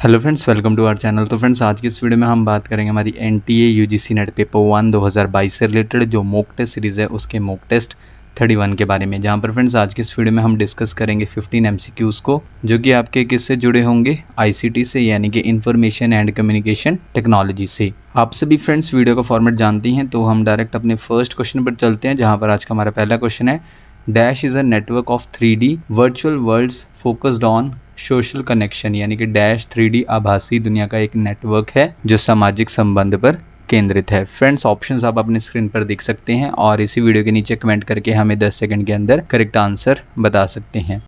Hello friends, welcome to our channel. तो friends, आज की इस वीडियो में हम बात करेंगे हमारी एनटीए यूजीसी नेट पेपर 1 2022 से रिलेटेड जो मॉक टेस्ट सीरीज़ है उसके मॉक टेस्ट 31 के बारे में। जहां पर फ्रेंड्स आज की इस वीडियो में हम डिस्कस करेंगे 15 एमसीक्यूज़ को, जो कि आपके किससे जुड़े होंगे, आईसीटी से, यानी कि इंफॉर्मेशन एंड कम्युनिकेशन टेक्नोलॉजी से। आप सभी फ्रेंड्स वीडियो का फॉर्मेट जानती हैं, तो हम डायरेक्ट अपने फर्स्ट क्वेश्चन पर चलते हैं, जहाँ पर आज का हमारा पहला क्वेश्चन है, dash is a network of 3D virtual worlds focused on social connection, यानी कि डैश 3D आभासी दुनिया का एक नेटवर्क है जो सामाजिक संबंध पर केंद्रित है। फ्रेंड्स, ऑप्शंस आप अपने स्क्रीन पर देख सकते हैं और इसी वीडियो के नीचे कमेंट करके हमें 10 सेकंड के अंदर करेक्ट आंसर बता सकते हैं।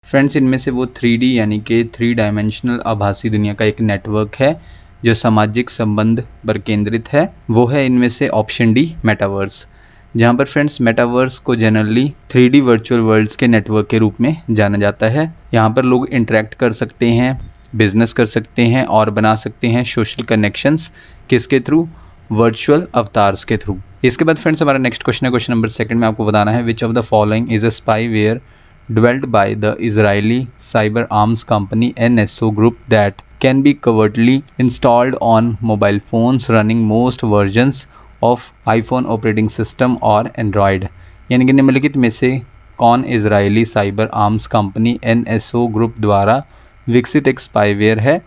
फ्रेंड्स, इनमें से वो 3D यानी कि 3 डायमेंशनल आभासी दुनिया का एक नेटवर्क है जो सामाजिक संबंध पर केंद्रित है, वो है इनमें से ऑप्शन डी, मेटावर्स। जहाँ पर फ्रेंड्स मेटावर्स को जनरली 3D वर्चुअल वर्ल्ड्स के नेटवर्क के रूप में जाना जाता है। यहाँ पर लोग इंटरेक्ट कर सकते हैं, बिजनेस कर सकते हैं और बना सकते हैं सोशल कनेक्शंस। किसके थ्रू? वर्चुअल अवतार्स के थ्रू। इसके बाद फ्रेंड्स हमारा नेक्स्ट क्वेश्चन है, क्वेश्चन नंबर सेकंड में आपको बताना है, which of the following is a spyware developed by the Israeli cyber arms company NSO Group that can be covertly installed on mobile phones running most versions of iPhone operating system और Android। यानी कि निम्नलिखित में से कौन Israeli cyber arms company NSO group द्वारा विकसित एक स्पाईवेयर है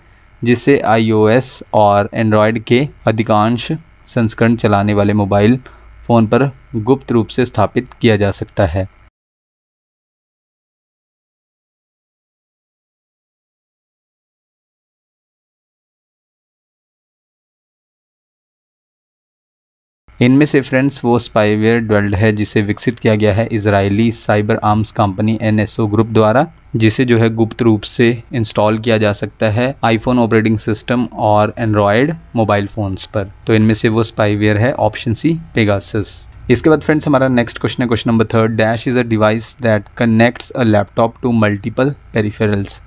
जिसे iOS और Android के अधिकांश संस्करण चलाने वाले मोबाइल फ़ोन पर गुप्त रूप से स्थापित किया जा सकता है। इनमें से फ्रेंड्स वो स्पाईवेयर डेवलप्ड है जिसे विकसित किया गया है Israeli cyber arms company NSO group द्वारा, जिसे जो है गुप्त रूप से इंस्टॉल किया जा सकता है आईफोन ऑपरेटिंग सिस्टम और एंड्रॉयड मोबाइल फोन्स पर। तो इनमें से वो स्पाईवेयर है ऑप्शन सी, पेगासस। इसके बाद फ्रेंड्स हमारा नेक्स्ट क्वेश्चन है, question number third, dash is a device that connects a laptop to multiple peripherals.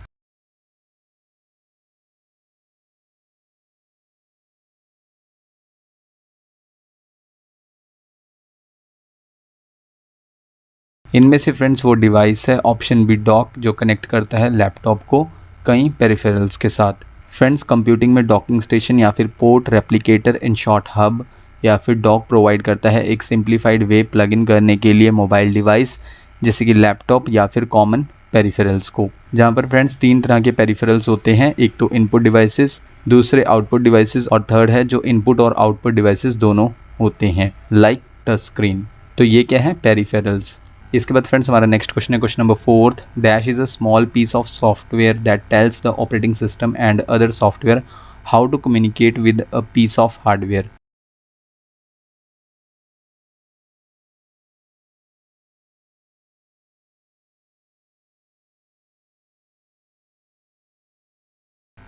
इनमें से फ्रेंड्स वो डिवाइस है ऑप्शन बी, डॉक, जो कनेक्ट करता है लैपटॉप को कई पेरिफेरल्स के साथ। फ्रेंड्स, कंप्यूटिंग में डॉकिंग स्टेशन या फिर port replicator, in short hub, या फिर डॉक प्रोवाइड करता है एक सिंप्लीफाइड वे प्लग इन करने के लिए मोबाइल डिवाइस जैसे कि लैपटॉप या फिर कॉमन पेरिफेरल्स को। जहाँ पर फ्रेंड्स तीन तरह के पेरिफेरल्स होते हैं, एक तो इनपुट डिवाइसेस, दूसरे आउटपुट डिवाइसेस और थर्ड है जो इनपुट और आउटपुट डिवाइसेस दोनों होते हैं, लाइक टच स्क्रीन। तो ये क्या है? पेरिफेरल्स। इसके बाद फ्रेंड्स हमारा नेक्स्ट क्वेश्चन है, question number fourth, dash is a small piece of software that tells the operating system and other software how to communicate with a piece of hardware.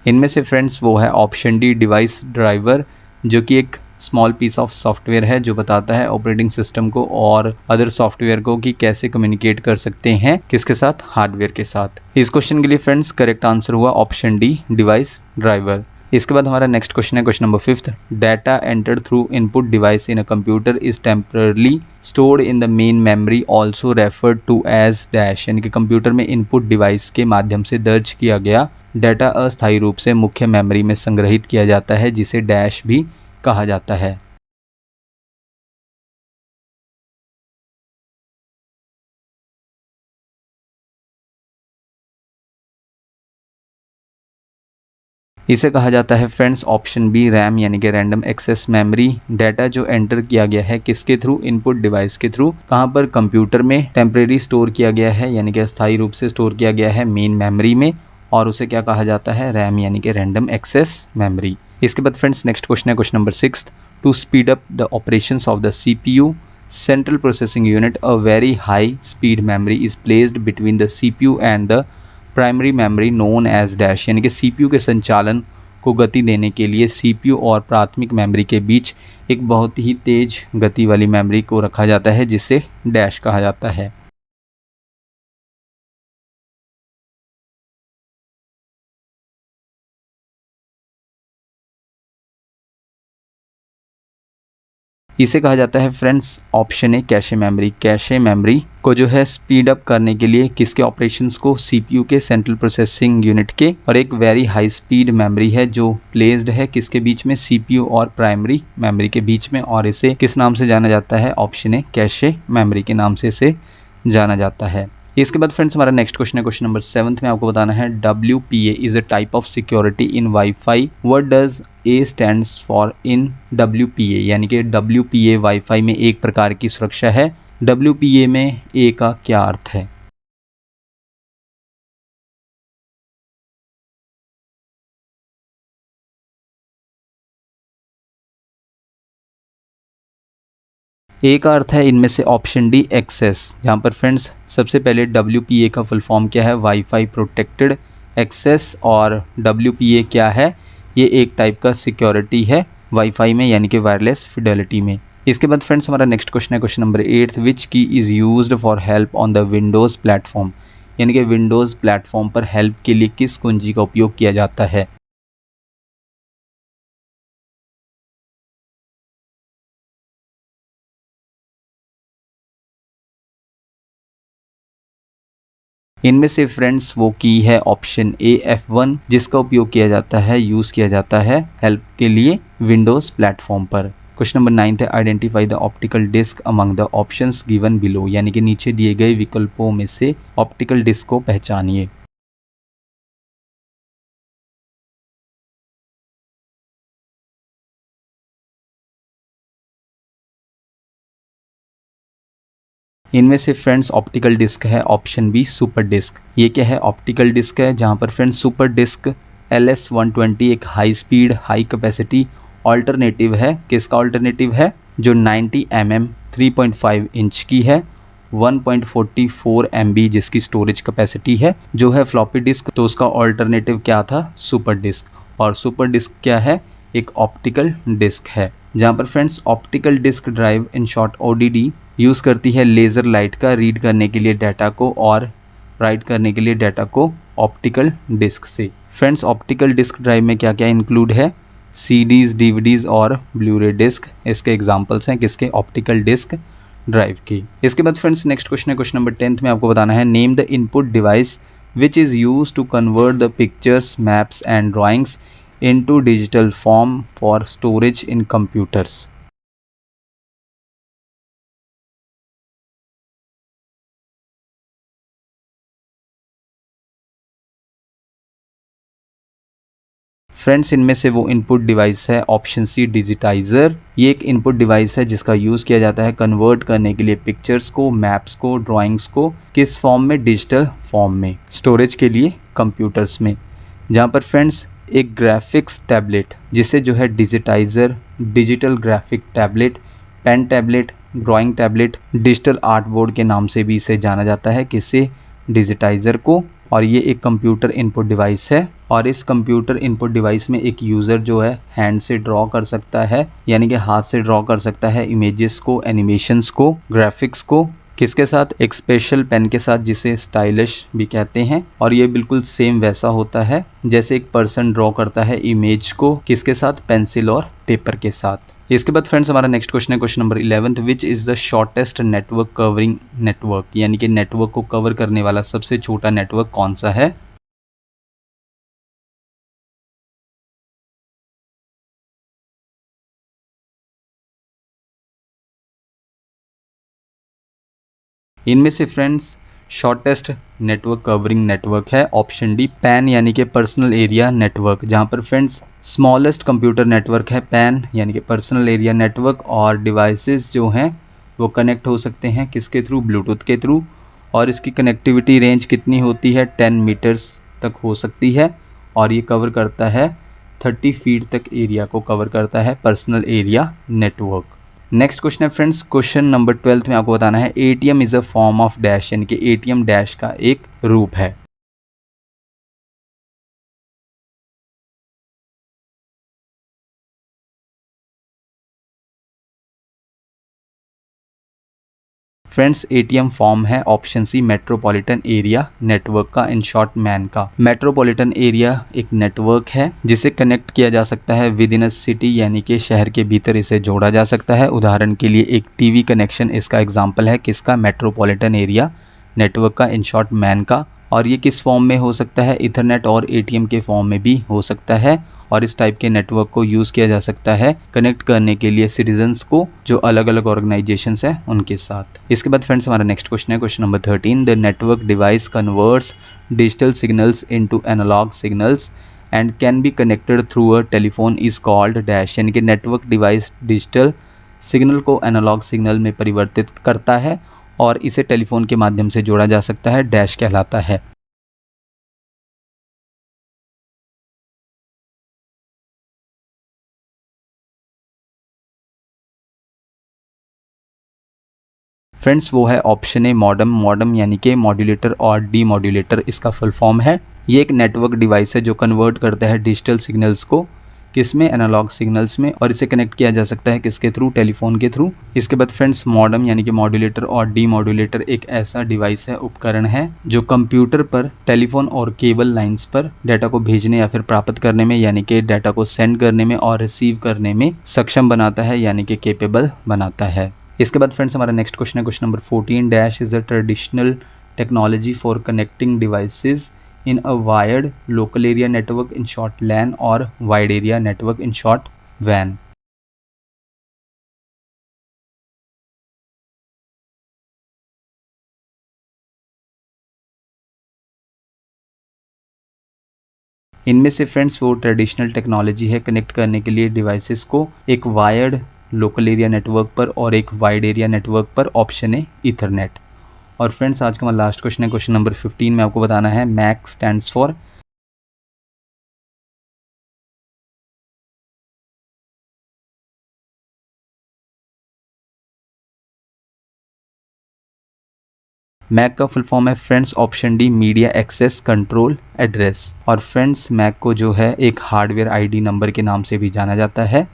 इनमें से फ्रेंड्स वो है option D, device driver, जो कि एक small piece of software है जो बताता है ऑपरेटिंग सिस्टम को और अदर सॉफ्टवेयर को कि कैसे कम्युनिकेट कर सकते हैं, किसके साथ? हार्डवेयर के साथ। इस क्वेश्चन के लिए फ्रेंड्स करेक्ट आंसर हुआ ऑप्शन डी, डिवाइस ड्राइवर। इसके बाद हमारा नेक्स्ट क्वेश्चन है, question number fifth, data entered through input device in a computer is temporarily stored in the main memory also referred to as dash, यानी कि computer में input device के माध्यम से दर्ज किया गया डाटा अस्थायी रूप से मुख्य मेमोरी में संग्रहित किया जाता है, जिसे डैश भी कहा जाता है। इसे कहा जाता है फ्रेंड्स ऑप्शन बी, रैम, यानी कि रैंडम एक्सेस मेमोरी। डाटा जो एंटर किया गया है किसके थ्रू? इनपुट डिवाइस के थ्रू। कहाँ पर? कंप्यूटर में टेम्परेरी स्टोर किया गया है, यानी कि अस्थायी रूप से स्टोर किया गया है मेन मेमोरी में, और उसे क्या कहा जाता है? रैम, यानी कि रैंडम एक्सेस मेमोरी। इसके बाद फ्रेंड्स नेक्स्ट क्वेश्चन है, question number six, to speed up the operations of the CPU central processing unit, a very high speed memory is placed between the CPU and the primary memory known as dash, यानी कि CPU के संचालन को गति देने के लिए CPU और प्राथमिक मेमोरी के बीच एक बहुत ही तेज गति वाली मेमोरी को रखा जाता है जिसे डैश कहा जाता है। इसे कहा जाता है friends option A cache memory. Cache memory को जो है स्पीड अप करने के लिए किसके ऑपरेशंस को, सीपीयू के, सेंट्रल प्रोसेसिंग यूनिट के, और एक वेरी हाई स्पीड मेमोरी है जो प्लेस्ड है किसके बीच में, सीपीयू और प्राइमरी मेमोरी के बीच में, और इसे किस नाम से जाना जाता है, ऑप्शन ए कैशे मेमोरी के नाम से इसे जाना जाता है। इसके बाद फ्रेंड्स हमारा नेक्स्ट क्वेश्चन है, क्वेश्चन नंबर 7 में आपको बताना है WPA is a type of security in wifi, what does a stands for in WPA, यानी कि WPA वाईफाई में एक प्रकार की सुरक्षा है। WPA में ए का क्या अर्थ है? ए का अर्थ है इनमें से ऑप्शन डी एक्सेस, जहाँ पर फ्रेंड्स सबसे पहले WPA का फुल फॉर्म क्या है, वाईफाई प्रोटेक्टेड एक्सेस, और WPA क्या है, ये एक टाइप का सिक्योरिटी है वाईफाई में, यानी कि वायरलेस फिडेलिटी में। इसके बाद फ्रेंड्स हमारा नेक्स्ट क्वेश्चन है, क्वेश्चन नंबर 8, विच की is used for help on the Windows platform, यानी कि विंडोज़ प्लेटफॉर्म पर हेल्प के लिए किस कुंजी का उपयोग किया जाता है? इनमें से फ्रेंड्स वो की है ऑप्शन ए F1, जिसका उपयोग किया जाता है, यूज़ किया जाता है हेल्प के लिए विंडोज़ प्लेटफॉर्म पर। क्वेश्चन नंबर 9 है, identify the optical disc among the options given below, यानी कि नीचे दिए गए विकल्पों में से ऑप्टिकल डिस्क को पहचानिए। इनमें से फ्रेंड्स ऑप्टिकल डिस्क है ऑप्शन बी सुपर डिस्क। ये क्या है, ऑप्टिकल डिस्क है जहां पर फ्रेंड्स सुपर डिस्क LS120 एक high speed high capacity alternative है। किसका ऑल्टरनेटिव है? जो 90 mm 3.5 इंच की है, 1.44 MB जिसकी स्टोरेज कैपेसिटी है। जो है फ्लॉपी डिस्क, तो उसका ऑल्टरनेटिव क्या था, सुपर डिस्क। और सुपर डिस्क क्या है, एक ऑप्टिकल डिस्क है। जहाँ पर friends optical disc drive in short ODD use करती है लेज़र लाइट का रीड करने के लिए डाटा को और राइट करने के लिए डाटा को ऑप्टिकल डिस्क से। फ्रेंड्स ऑप्टिकल डिस्क ड्राइव में क्या क्या इंक्लूड है, CDs, DVDs और ब्लूरे डिस्क इसके एग्जांपल्स हैं किसके, ऑप्टिकल डिस्क ड्राइव की। इसके बाद फ्रेंड्स नेक्स्ट क्वेश्चन है, क्वेश्चन नंबर 10 में आपको बताना है, name the input device which is use to convert the pictures, maps and drawings into digital form for storage in computers. Friends इनमें से वो इनपुट डिवाइस है ऑप्शन सी डिजिटाइज़र। ये एक इनपुट डिवाइस है जिसका यूज़ किया जाता है कन्वर्ट करने के लिए पिक्चर्स को, मैप्स को, ड्राइंग्स को किस फॉर्म में, डिजिटल फॉर्म में, स्टोरेज के लिए कंप्यूटर्स में। जहाँ पर फ्रेंड्स एक ग्राफिक्स टैबलेट जिसे जो है digitizer, digital graphic tablet, pen tablet, drawing tablet, digital art board के नाम से भी इसे जाना जाता है, किसे, डिजिटाइज़र को। और ये एक कंप्यूटर इनपुट डिवाइस है, और इस कंप्यूटर इनपुट डिवाइस में एक यूज़र जो है हैंड से ड्रॉ कर सकता है, यानी कि हाथ से ड्रॉ कर सकता है इमेजेस को, एनिमेशंस को, ग्राफिक्स को, किसके साथ, एक स्पेशल पेन के साथ जिसे स्टाइलिश भी कहते हैं। और ये बिल्कुल सेम वैसा होता है जैसे एक पर्सन ड्रॉ करता है इमेज को, किसके साथ, पेंसिल और पेपर के साथ। इसके बाद फ्रेंड्स हमारा नेक्स्ट क्वेश्चन है, question number 11, which is the shortest network covering network, यानी कि नेटवर्क को कवर करने वाला सबसे छोटा नेटवर्क कौन सा है? इनमें से friends shortest network covering network है ऑप्शन डी पैन, यानी कि पर्सनल एरिया नेटवर्क। जहां पर फ्रेंड्स स्मॉलेस्ट कंप्यूटर नेटवर्क है पैन, यानी कि पर्सनल एरिया नेटवर्क, और डिवाइसेस जो हैं वो कनेक्ट हो सकते हैं किसके थ्रू, ब्लूटूथ के थ्रू। और इसकी कनेक्टिविटी रेंज कितनी होती है, 10 मीटर्स तक हो सकती है, और ये कवर करता है 30 फीट तक एरिया को कवर करता है personal area network. Next question है फ्रेंड्स, क्वेश्चन नंबर 12 में आपको बताना है, ATM is a form of dash, यानी कि ATM डैश का एक रूप है। फ्रेंड्स एटीएम फॉर्म है option C metropolitan area network का, इन शॉर्ट मैन का। मेट्रोपॉलिटन एरिया एक नेटवर्क है जिसे कनेक्ट किया जा सकता है विद इन अ सिटी, यानी कि शहर के भीतर इसे जोड़ा जा सकता है। उदाहरण के लिए एक टीवी कनेक्शन इसका एग्जाम्पल है, किसका? मेट्रोपॉलिटन एरिया नेटवर्क का, इन शॉर्ट मैन का। और ये किस फॉर्म में हो सकता है? इथरनेट और एटीएम के फॉर्म में भी हो सकता है। और इस टाइप के नेटवर्क को यूज़ किया जा सकता है कनेक्ट करने के लिए सिटीजन्स को जो अलग अलग ऑर्गेनाइजेशंस हैं उनके साथ। इसके बाद फ्रेंड्स हमारा नेक्स्ट क्वेश्चन है question number 13। The network device converts digital signals into analog signals and can be connected through a telephone is called dash. यानी कि नेटवर्क डिवाइस डिजिटल सिग्नल को एनालॉग सिग्नल में परिवर्तित करता है और इसे टेलीफोन के माध्यम से जोड़ा जा सकता है, डैश कहलाता है। फ्रेंड्स वो है ऑप्शन ए मॉडम। मॉडम यानी कि मॉड्यूलेटर और डीमॉड्यूलेटर इसका फुल फॉर्म है। ये एक नेटवर्क डिवाइस है जो कन्वर्ट करता है डिजिटल सिग्नल्स को किसमें? एनालॉग सिग्नल्स में, और इसे कनेक्ट किया जा सकता है किसके थ्रू? टेलीफोन के थ्रू। इसके बाद फ्रेंड्स मॉडम यानी कि मॉड्यूलेटर और डीमॉड्यूलेटर एक ऐसा डिवाइस है, उपकरण है जो कंप्यूटर पर टेलीफोन और केबल लाइंस पर डाटा को भेजने या फिर प्राप्त करने में, यानी कि डाटा को सेंड करने में और रिसीव करने में सक्षम बनाता है, यानी कि केपेबल बनाता है। इसके बाद फ्रेंड्स हमारा नेक्स्ट क्वेश्चन है question number 14। Dash is the traditional technology for connecting devices in a wired local area network, in short LAN, और wide area network, in short वैन। इनमें से फ्रेंड्स वो ट्रेडिशनल टेक्नोलॉजी है कनेक्ट करने के लिए डिवाइसेस को एक वायर्ड लोकल एरिया नेटवर्क पर और एक वाइड एरिया नेटवर्क पर। ऑप्शन है ईथरनेट। और फ्रेंड्स आज का हमारा लास्ट क्वेश्चन है क्वेश्चन नंबर 15 में आपको बताना है मैक स्टैंड्स फॉर। मैक का फुल फॉर्म है friends option D media access control address. और फ्रेंड्स मैक को जो है एक हार्डवेयर आईडी नंबर के नाम से भी जाना जाता है।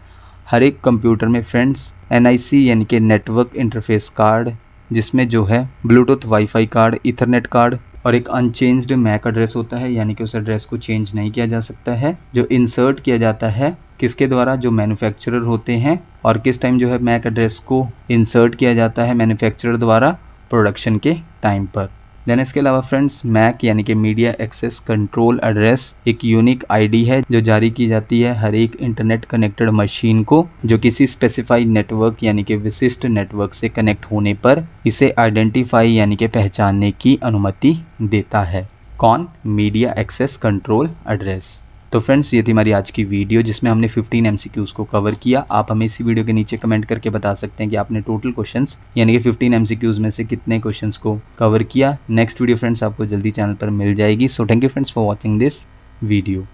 हर एक कंप्यूटर में फ्रेंड्स एनआईसी यानी कि नेटवर्क इंटरफेस कार्ड, जिसमें जो है Bluetooth wifi card, Ethernet card और एक अनचेंज्ड मैक एड्रेस होता है, यानी कि उस एड्रेस को चेंज नहीं किया जा सकता है, जो इंसर्ट किया जाता है किसके द्वारा? जो मैन्युफैक्चरर होते हैं। और किस टाइम जो है मैक एड्रेस को इंसर्ट किया जाता है मैन्युफैक्चरर द्वारा? प्रोडक्शन के टाइम पर। देन इसके अलावा फ्रेंड्स मैक यानी कि मीडिया एक्सेस कंट्रोल एड्रेस एक यूनिक आईडी है जो जारी की जाती है हर एक इंटरनेट कनेक्टेड मशीन को जो किसी स्पेसिफाइड नेटवर्क यानी कि विशिष्ट नेटवर्क से कनेक्ट होने पर इसे आइडेंटिफाई यानी कि पहचानने की अनुमति देता है। कौन? Media access control address. तो फ्रेंड्स ये थी हमारी आज की वीडियो जिसमें हमने 15 MCQs को कवर किया। आप हमें इसी वीडियो के नीचे कमेंट करके बता सकते हैं कि आपने टोटल क्वेश्चंस यानी कि 15 MCQs में से कितने क्वेश्चंस को कवर किया। नेक्स्ट वीडियो फ्रेंड्स आपको जल्दी चैनल पर मिल जाएगी। So thank you friends for watching this video.